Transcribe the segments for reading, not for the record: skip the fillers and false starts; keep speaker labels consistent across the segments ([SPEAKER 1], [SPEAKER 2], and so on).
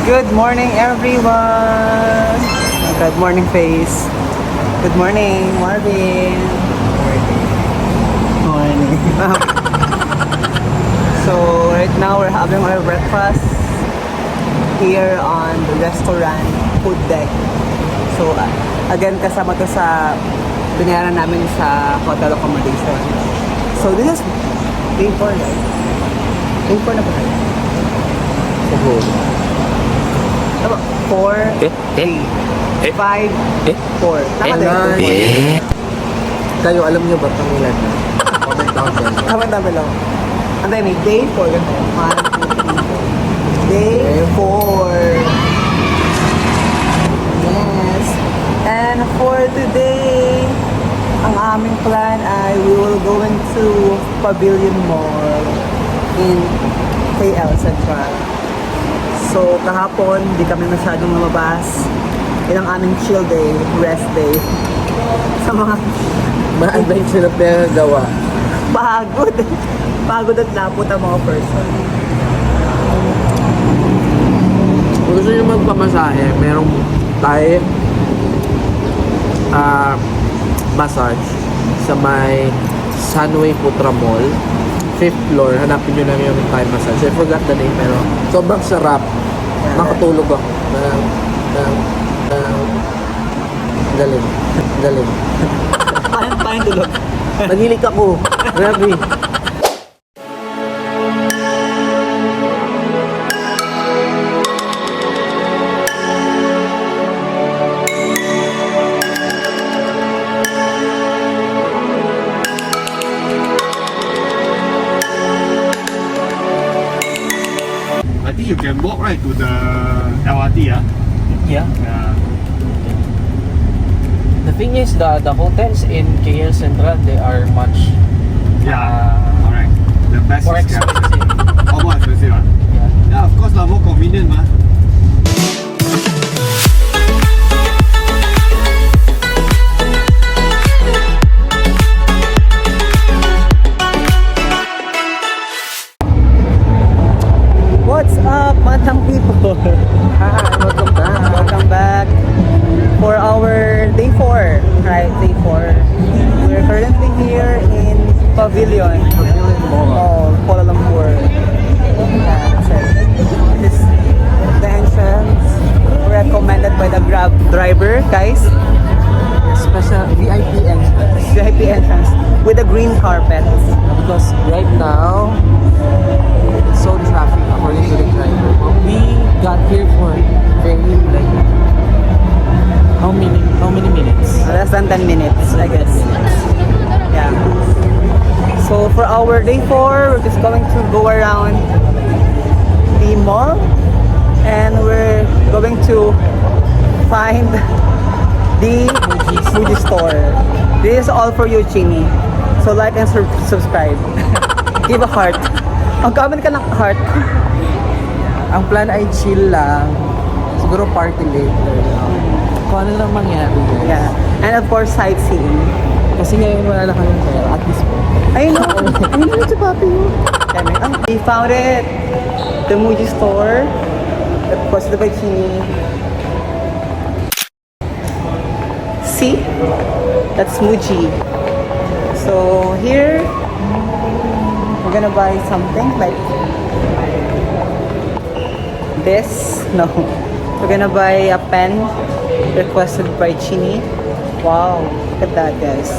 [SPEAKER 1] Good morning, everyone. Good morning, face. Good morning, Marvin. Morning. So right now we're having our breakfast here on the restaurant food deck. So again, kasama to sa binayaran namin sa hotel accommodation. So this is day 4, right? Day 4 na ba tayo?
[SPEAKER 2] Siguro.
[SPEAKER 1] 4, 3, 5, 4. Tama tayo.
[SPEAKER 2] Kayo, alam nyo ba itong ilan na? Comment down dyan.
[SPEAKER 1] Comment down below. And then may day 4. 1, 2, 3. Day 4. Yes. And for today, ang aming plan ay we will go into Pavilion Mall in KL Central. So kahapon, di kami masyadong lumabas. Yun ang aming chill day, rest day. Sa mga
[SPEAKER 2] Ma-adventure na pinagawa.
[SPEAKER 1] pagod. Pagod at lapot ang mga person.
[SPEAKER 2] Kung gusto nyo magpamasahe, merong Thai massage sa may Sunway Putra Mall. 5th floor, hanapin nyo lang yung Thai massage. I forgot the name, pero sobrang sarap. Nakatulog ako. Galing. Galing.
[SPEAKER 1] Paano tulog?
[SPEAKER 2] Nagilik ako. Grabe.
[SPEAKER 3] I think you can walk right to the LRT,
[SPEAKER 2] Yeah.
[SPEAKER 3] Yeah.
[SPEAKER 2] The thing is, the hotels in KL Central, they are much
[SPEAKER 3] Correct. The best
[SPEAKER 2] more
[SPEAKER 3] is Gap.
[SPEAKER 2] expensive.
[SPEAKER 3] Oh, more expensive, ah?
[SPEAKER 2] Yeah.
[SPEAKER 3] Yeah, of course, more convenient, mah.
[SPEAKER 1] What's up, matang people?
[SPEAKER 2] Hi, welcome back.
[SPEAKER 1] Welcome back for our day 4, right? Day 4. We're currently here in Pavilion Mall, Kuala Lumpur. Yeah, so this is the entrance recommended by the Grab driver, guys.
[SPEAKER 2] Special VIP entrance.
[SPEAKER 1] VIP entrance with a green carpet.
[SPEAKER 2] Because right now, it's so traffic according to the driver. But we got here for very how many minutes?
[SPEAKER 1] Less than 10 minutes, I guess. Yeah. So for our day 4, we're just going to go around the mall and we're going to find the Muji store. This is all for you, Chini. So like and subscribe. Give a heart. Mag-comment ka ng heart.
[SPEAKER 2] Ang plan ay chill lang. Siguro party later. Kung ano lang mangyari.
[SPEAKER 1] Yeah. And of course, sightseeing.
[SPEAKER 2] Kasi ngayon wala na kaming pera. At this point.
[SPEAKER 1] I know. I know si Papi yun. We found it. The Muji store. That was the by Chini. See? That's Muji. So here, we're gonna buy something like this. No. We're gonna buy a pen requested by Chini. Wow. Look at that, guys.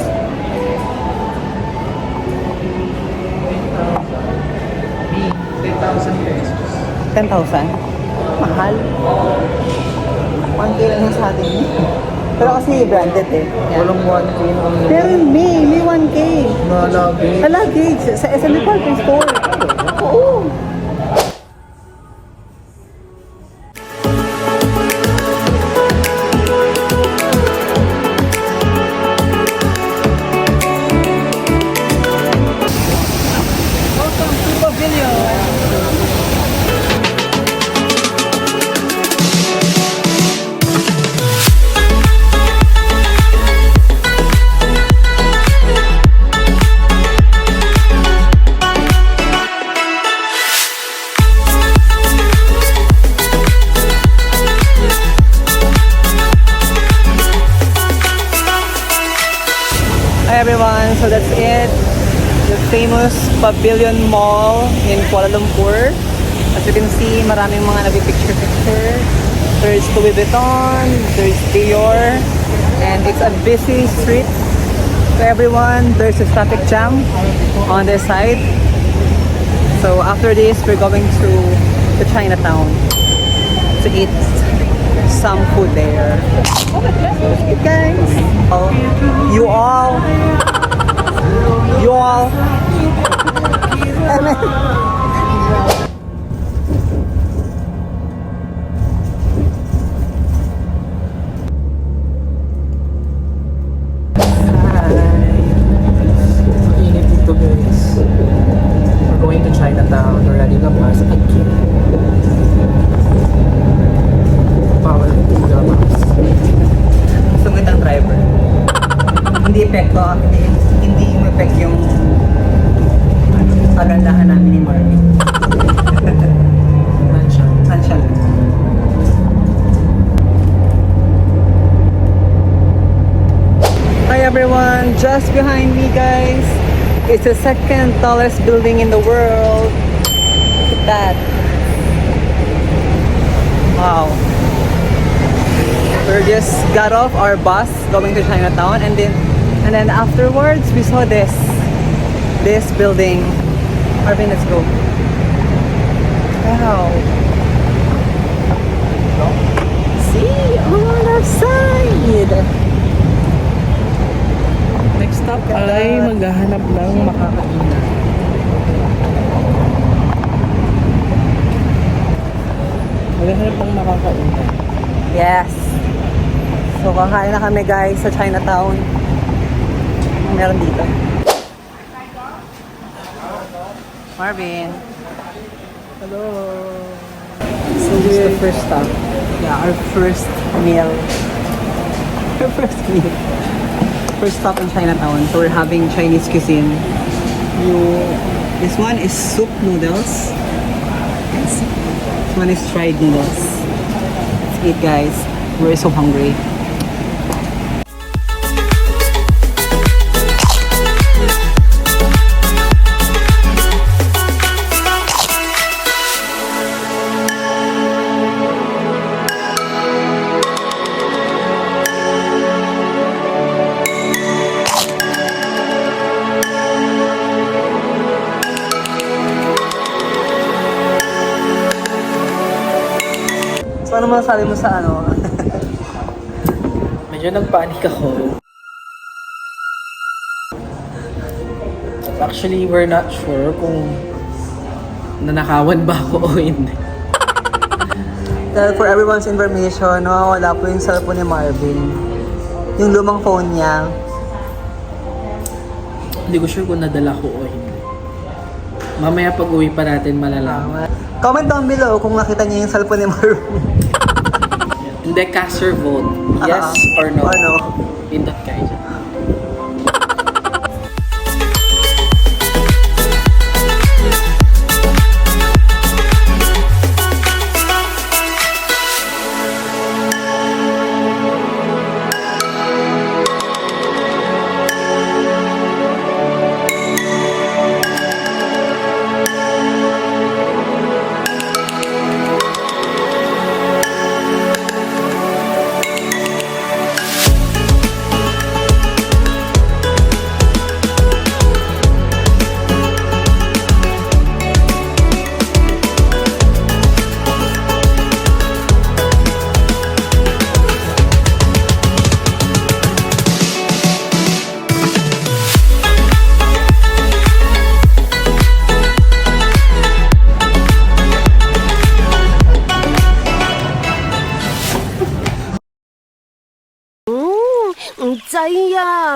[SPEAKER 2] 10,000 pesos.
[SPEAKER 1] 10,000? Mahal. 1K lang yung sa atin. Pero kasi branded eh.
[SPEAKER 2] Walang 1K na
[SPEAKER 1] Pero may 1K.
[SPEAKER 2] nalagi.
[SPEAKER 1] Sa luggage, sa SM Department Store. Oo. Welcome to Pavilion. the famous Pavilion Mall in Kuala Lumpur. As you can see, maraming mga nagpipicture-picture. There's Louis Vuitton, there's Dior, and it's a busy street. So everyone, there's a traffic jam on this side. So after this, we're going to Chinatown to eat some food there. Hey guys! Oh, you all.
[SPEAKER 2] Init dito guys. We're going to Chinatown. We're riding a bus again. Power to the bus.
[SPEAKER 1] Sungit ang driver. Hindi epekto, hindi effect yung kagandahan namin ni Marvin.
[SPEAKER 2] Mansion.
[SPEAKER 1] Saan siya? Hi everyone, just behind me guys, it's the second tallest building in the world. Look at that. Wow. We just got off our bus going to Chinatown, and then afterwards we saw this building. Marvin, let's go. Wow. See on our side.
[SPEAKER 2] Next stop ay maghahanap ng makakainan. Maghahanap ng makakainan.
[SPEAKER 1] Yes. So kakain na kami guys sa Chinatown. Meron dito. Marvin.
[SPEAKER 2] Hello!
[SPEAKER 1] So this is the first stop. Yeah, our first meal. Our first meal. First stop in Chinatown. So we're having Chinese cuisine. This one is soup noodles. Yes. This one is fried noodles. Let's eat guys. We're so hungry. So ano masasabi mo sa ano?
[SPEAKER 2] Medyo nagpanik ako. Actually, we're not sure kung nanakawan ba ako o hindi.
[SPEAKER 1] Dahil for everyone's information, wala po yung cellphone ni Marvin. Yung lumang phone niya.
[SPEAKER 2] Hindi ko sure kung nadala ko o hindi. Mamaya pag uwi pa natin malalaman.
[SPEAKER 1] Comment down below kung nakita niya yung cellphone ni Marvin.
[SPEAKER 2] Hindi, cast your vote. Yes or no?
[SPEAKER 1] Or no.
[SPEAKER 2] Pindot kayo dyan.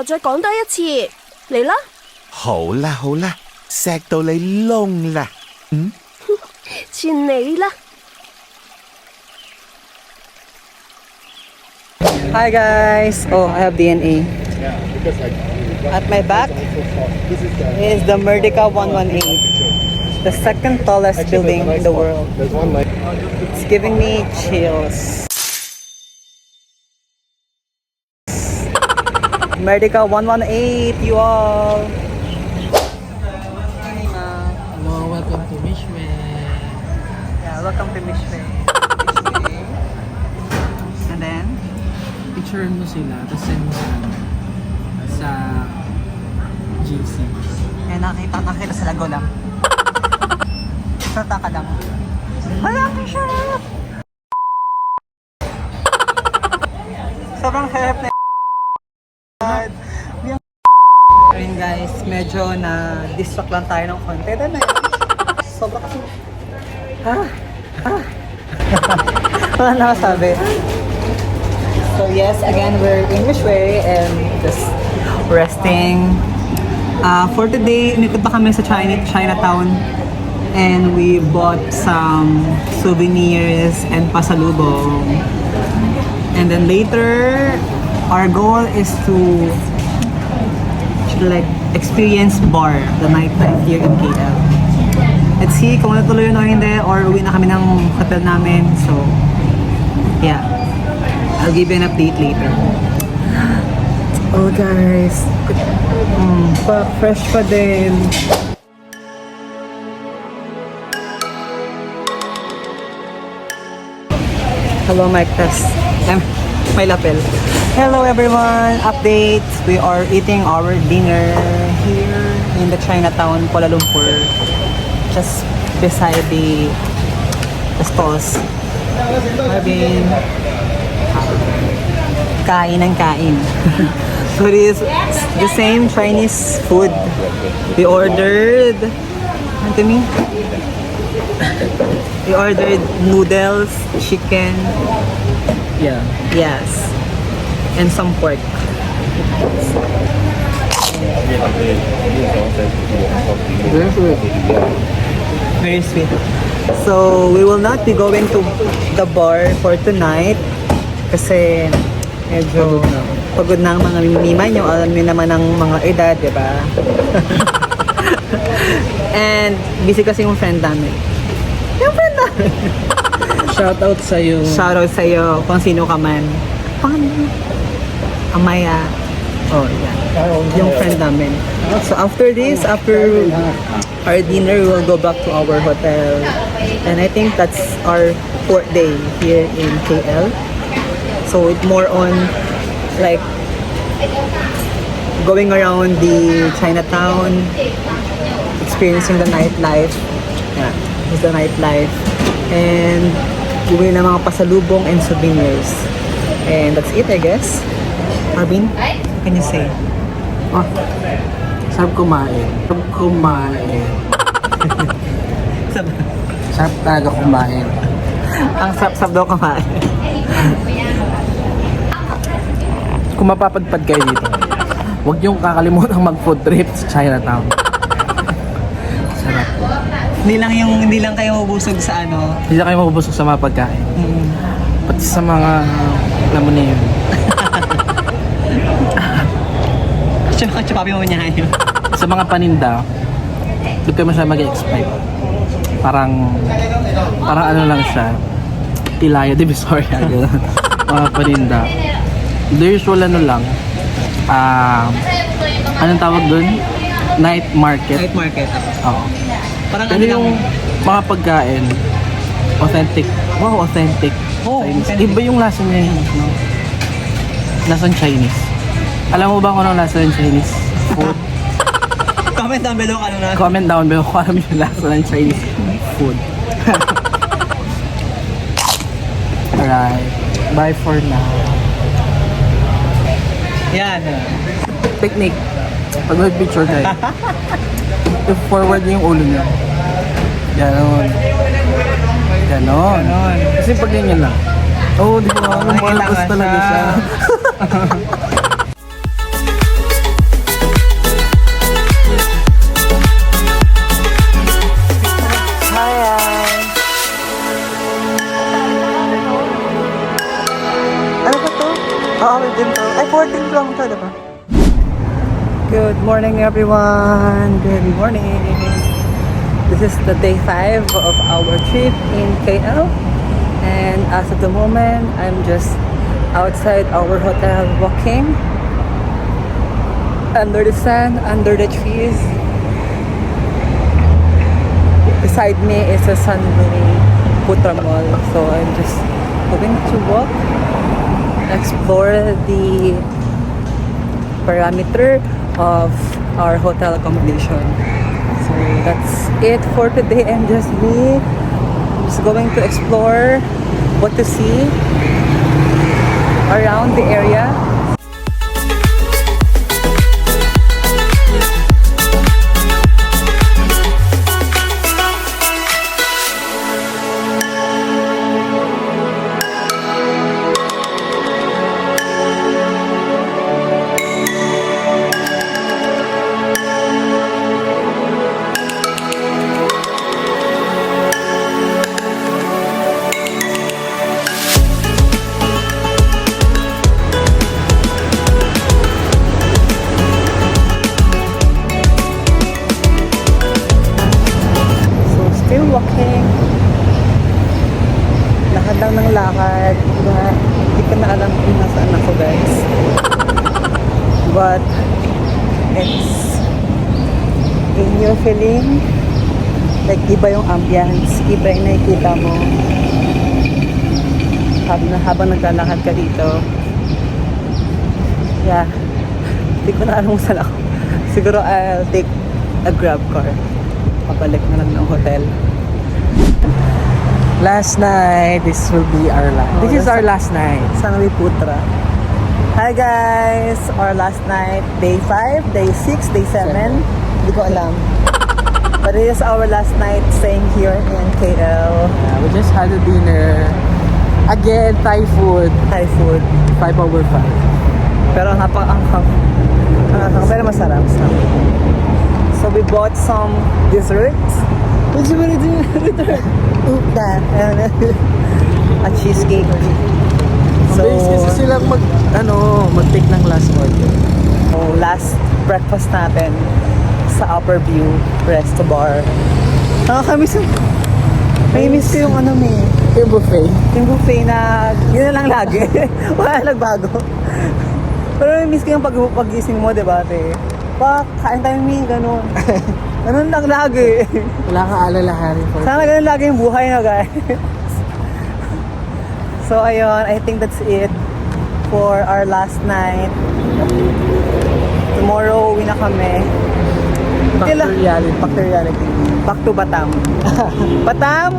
[SPEAKER 4] 再講多一次，嚟啦！
[SPEAKER 5] 好啦好啦，錫到你窿啦。
[SPEAKER 4] 串你啦！
[SPEAKER 1] Hi guys! Oh, I have DNA. At my back is the Merdeka 118, the second tallest building in the world. It's giving me chills. Merdeka 118, you all!
[SPEAKER 2] Mishwe.
[SPEAKER 1] Yeah, welcome to Mishwe. And then,
[SPEAKER 2] Picture mo sila, tapos send mo sa GC.
[SPEAKER 1] nakita sa lago lang. Salta ka lang. Malaki siya! Sobrang harap na ayun guys, medyo na-distract lang tayo ng konti. Then na yun. Sobrang kasi... Wala na masabi. So yes, again, we're in Mishwe and just resting. For today, umikot pa kami sa Chinatown and we bought some souvenirs and pasalubong. And then later, our goal is to like experience bar, the nightlife here in KL. Let's see kung natuloy yun o hindi or uwi na kami ng hotel namin. So, yeah. I'll give you an update later. Oh guys, fresh pa din. Hello, mic test. May lapel. Hello everyone! Update! We are eating our dinner here in the Chinatown, Kuala Lumpur. Just beside the stalls. Marvin. Kain ng kain. So it is the same Chinese food. We ordered... Ano to me? We ordered noodles, chicken.
[SPEAKER 2] Yeah.
[SPEAKER 1] Yes. And some pork.
[SPEAKER 2] Very sweet.
[SPEAKER 1] Very sweet. So, we will not be going to the bar for tonight kasi medyo pagod na ang mga miniman yung alam niyo naman ng mga edad, di ba? And busy kasi yung friend namin. Yung friend namin.
[SPEAKER 2] Shoutout sa'yo.
[SPEAKER 1] Shoutout sa'yo kung sino ka man. Amaya. Oh, yeah. Yung friend namin. So after this, after our dinner, we will go back to our hotel. And I think that's our 4th day here in KL. So it's more on like going around the Chinatown, experiencing the nightlife. Yeah, it's the nightlife. And bumili ng mga pasalubong and souvenirs. And that's it, I guess. Marvin, what can you say?
[SPEAKER 2] Oh, sarap kumain. Sarap kumain. Sarap talaga kumain.
[SPEAKER 1] Ang sarap-sarap daw kumain.
[SPEAKER 2] Kung mapapadpad kayo dito, huwag niyong kakalimutan mag-food trip sa Chinatown. Sarap.
[SPEAKER 1] Hindi lang kayo mabusog sa ano.
[SPEAKER 2] Hindi na kayo mabubusog sa mga pagkain. Pati sa mga alam mo na yun.
[SPEAKER 1] Chupapi mo niya yun.
[SPEAKER 2] Sa mga paninda, doon kayo masyadong mag-expect. Parang ano lang siya. Ilaya de Visoria. Mga paninda. The usual ano lang. Anong tawag doon? Night market.
[SPEAKER 1] Night market.
[SPEAKER 2] Oo.
[SPEAKER 1] Parang
[SPEAKER 2] Pero
[SPEAKER 1] ano lang.
[SPEAKER 2] yung mga pagkain, authentic. Wow, authentic.
[SPEAKER 1] Oh,
[SPEAKER 2] Chinese.
[SPEAKER 1] authentic.
[SPEAKER 2] Iba yung lasa niya yun. No? Lasang Chinese. Alam mo ba kung anong lasa ng Chinese food?
[SPEAKER 1] Comment down below kung ano na.
[SPEAKER 2] Comment down below kung alam yung lasa ng Chinese food. Alright. Bye for now.
[SPEAKER 1] Yan.
[SPEAKER 2] Technique. Pag mag-picture kayo, i-forward niyo yung ulo niyo. Ganon. Ganon.
[SPEAKER 1] Ganon.
[SPEAKER 2] Kasi pag ganyan lang. Oh, di ba? Ano, malabas talaga siya.
[SPEAKER 1] Ano ba to? Oo, din to. Ay, 14 lang to, diba? Good morning, everyone. Good morning. This is the day 5 of our trip in KL. And as of the moment, I'm just outside our hotel walking. Under the sun, under the trees. beside me is a Sunway Putra Mall. So I'm just going to walk, explore the parameter of our hotel accommodation. So that's it for today, and just me. I'm just going to explore what to see around the area. Still walking. Lakad lang ng lakad. Diba? Hindi ko na alam kung nasaan ako, guys. But it's a new feeling. Like, iba yung ambience. Iba yung nakikita mo. Habang naglalakad ka dito. Yeah. Hindi ko na alam kung saan ako. Siguro I'll take a grab car. Pabalik na lang ng hotel.
[SPEAKER 2] Last night, this will be our last. This is our last night.
[SPEAKER 1] Sunway Putra. Hi guys! Our last night, day 5, day 6, day 7. Hindi ko alam. But it is our last night staying here in KL.
[SPEAKER 2] We just had a dinner. Again, Thai food.
[SPEAKER 1] Thai food.
[SPEAKER 2] 5/5.
[SPEAKER 1] Pero napaka-anghang. Pero masarap. So we bought some desserts. What's you gonna do? Oop that. A cheesecake.
[SPEAKER 2] So, kasi silang mag-take ng last order.
[SPEAKER 1] So, last breakfast natin sa Upper View Resto Bar. Nakakamiss yung... May-miss ko yung
[SPEAKER 2] Yung buffet.
[SPEAKER 1] yung buffet na yun na lang lagi. Wala nagbago. Pero may-miss ko yung pag-gising mo, diba, te? Kain tayo ganun. Ganun lang lagi.
[SPEAKER 2] Wala kang alalahanin for
[SPEAKER 1] Sana ganun lagi yung buhay na, guys. So, ayun, I think that's it for our last night. Tomorrow, uwi na kami.
[SPEAKER 2] back to reality.
[SPEAKER 1] Back to reality. Back to Batam. Batam!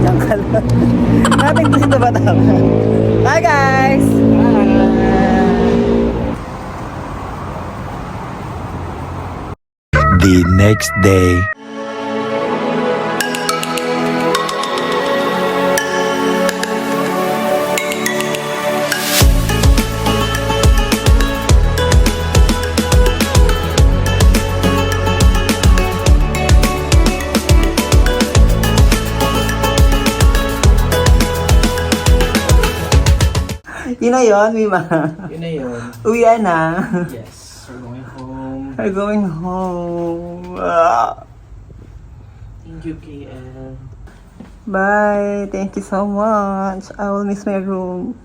[SPEAKER 1] Diyan ka lang. Natin ko sa Batam. Bye, guys!
[SPEAKER 5] The next day.
[SPEAKER 1] Yun na yun, Mima.
[SPEAKER 2] Yun na yun.
[SPEAKER 1] Uwian na.
[SPEAKER 2] Yes, we're going home.
[SPEAKER 1] We're going home. Ah.
[SPEAKER 2] Thank you, KL.
[SPEAKER 1] Bye. Thank you so much. I will miss my room.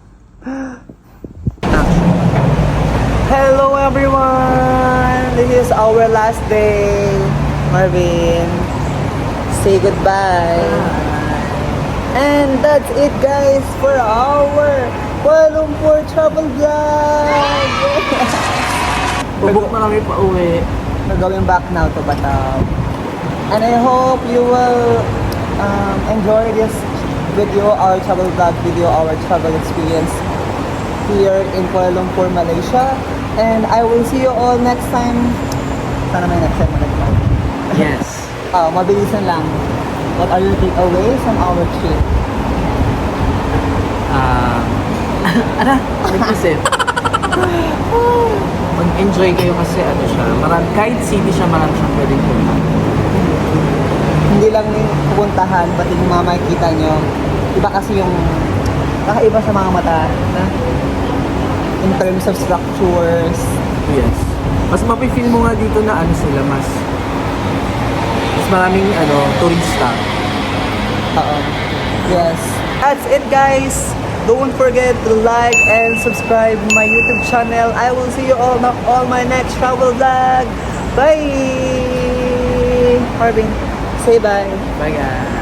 [SPEAKER 1] Hello, everyone. This is our last day. Marvin, say goodbye. And that's it, guys, for our Kuala Lumpur travel vlog.
[SPEAKER 2] Bubuk na kami pa uwi.
[SPEAKER 1] We're going back now to Batam. And I hope you will enjoy this video, our travel vlog video, our travel experience here in Kuala Lumpur, Malaysia. And I will see you all next time. Sana may next time ulit pa.
[SPEAKER 2] Yes.
[SPEAKER 1] Mabilisan lang. What are your takeaways from our trip?
[SPEAKER 2] Nag-isip. Mag-enjoy kayo kasi siya. Kahit city siya, marami siyang pwedeng punta.
[SPEAKER 1] Hindi lang yung pupuntahan, pati yung mga makikita nyo. Iba kasi yung kakaiba sa mga mata. Na? In terms of structures.
[SPEAKER 2] Yes. Mas mapifeel mo nga dito na sila, mas maraming turista.
[SPEAKER 1] Yes. That's it, guys. Don't forget to like and subscribe my YouTube channel. I will see you all my next travel vlog. Bye! Marvin, Say bye.
[SPEAKER 2] Bye guys.